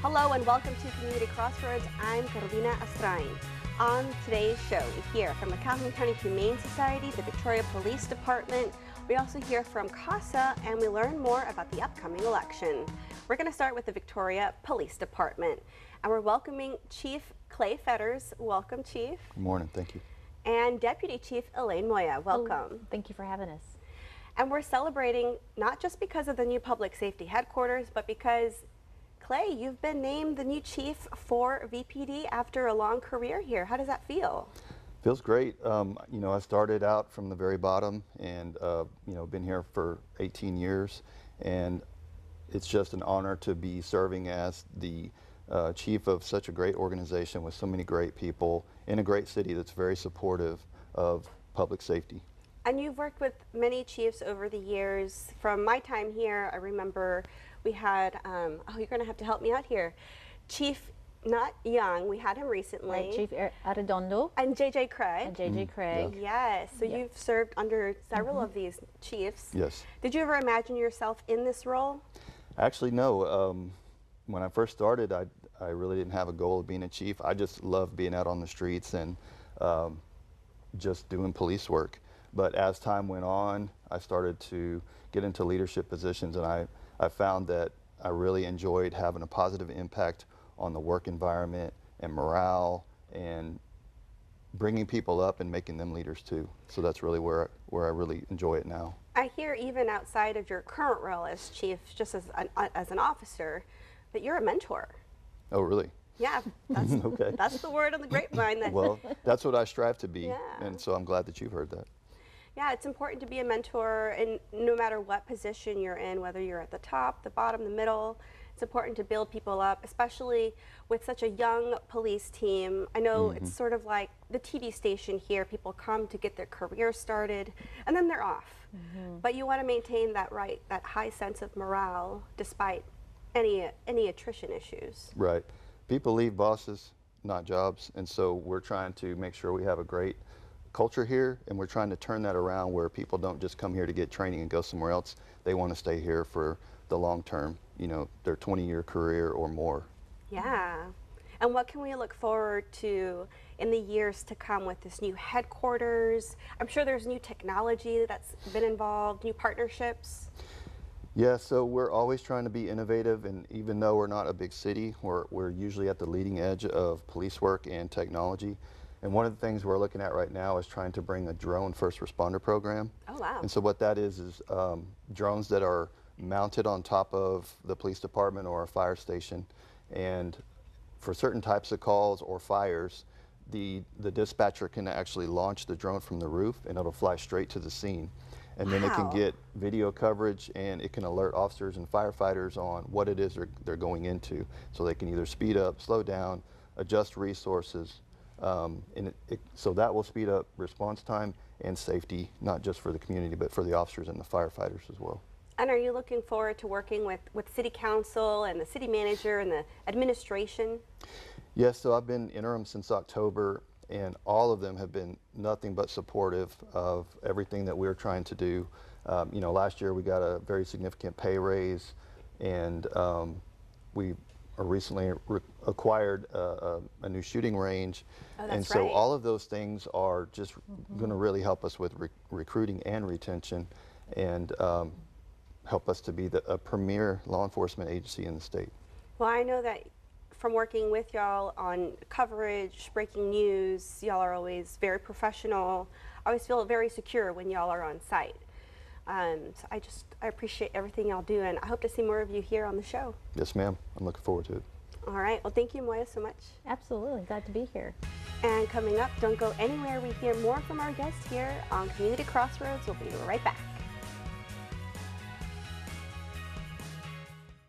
Hello and welcome to Community Crossroads. I'm Carolina Astrain. On today's show, we hear from the Calhoun County Humane Society, the Victoria Police Department. We also hear from CASA and we learn more about the upcoming election. We're going to start with the Victoria Police Department. And we're welcoming Chief Clay Fetters. Welcome, Chief. Good morning, thank you. And Deputy Chief Elaine Moya. Welcome. Thank you for having us. And we're celebrating not just because of the new public safety headquarters, but because Clay, you've been named the new chief for VPD after a long career here. How does that feel? Feels great. I started out from the very bottom and, been here for 18 years. And it's just an honor to be serving as the chief of such a great organization with so many great people in a great city that's very supportive of public safety. And you've worked with many chiefs over the years. From my time here, I remember we had, you're going to have to help me out here. Chief, not Young, we had him recently. Right, Chief Arredondo. And JJ Craig. And JJ Craig. Yes, so you've served under several of these chiefs. Yes. Did you ever imagine yourself in this role? Actually, no. When I first started, I really didn't have a goal of being a chief. I just loved being out on the streets and just doing police work. But as time went on, I started to get into leadership positions, and I found that I really enjoyed having a positive impact on the work environment and morale and bringing people up and making them leaders too. So that's really where I really enjoy it now. I hear even outside of your current role as chief, just as an officer, that you're a mentor. Oh, really? Yeah, that's, okay. That's the word on the grapevine. That well, that's what I strive to be, yeah. And so I'm glad that you've heard that. Yeah, it's important to be a mentor, and no matter what position you're in, whether you're at the top, the bottom, the middle, it's important to build people up, especially with such a young police team. I know it's sort of like the TV station here. People come to get their career started, and then they're off. But you want to maintain that high sense of morale despite any attrition issues. Right. People leave bosses, not jobs, and so we're trying to make sure we have a great culture here, and we're trying to turn that around where people don't just come here to get training and go somewhere else. They want to stay here for the long term, their 20-year career or more. Yeah. And what can we look forward to in the years to come with this new headquarters? I'm sure there's new technology that's been involved, new partnerships. Yeah, so we're always trying to be innovative, and even though we're not a big city, we're usually at the leading edge of police work and technology. And one of the things we're looking at right now is trying to bring a drone first responder program. Oh, wow. And so what that is drones that are mounted on top of the police department or a fire station. And for certain types of calls or fires, the dispatcher can actually launch the drone from the roof, and it'll fly straight to the scene. And then it can get video coverage, and it can alert officers and firefighters on what it is they're going into. So they can either speed up, slow down, adjust resources. So that will speed up response time and safety, not just for the community, but for the officers and the firefighters as well. And are you looking forward to working with City Council and the City Manager and the administration? Yes, so I've been interim since October, and all of them have been nothing but supportive of everything that we're trying to do. Last year we got a very significant pay raise, and we recently acquired a new shooting range. Oh, that's and so right. all of those things are just going to really help us with recruiting and retention, and help us to be a premier law enforcement agency in the state. Well, I know that from working with y'all on coverage, breaking news, y'all are always very professional. I always feel very secure when y'all are on site. So I appreciate everything y'all do, and I hope to see more of you here on the show. Yes, ma'am. I'm looking forward to it. All right. Well, thank you, Moya, so much. Absolutely. Glad to be here. And coming up, don't go anywhere. We hear more from our guests here on Community Crossroads. We'll be right back.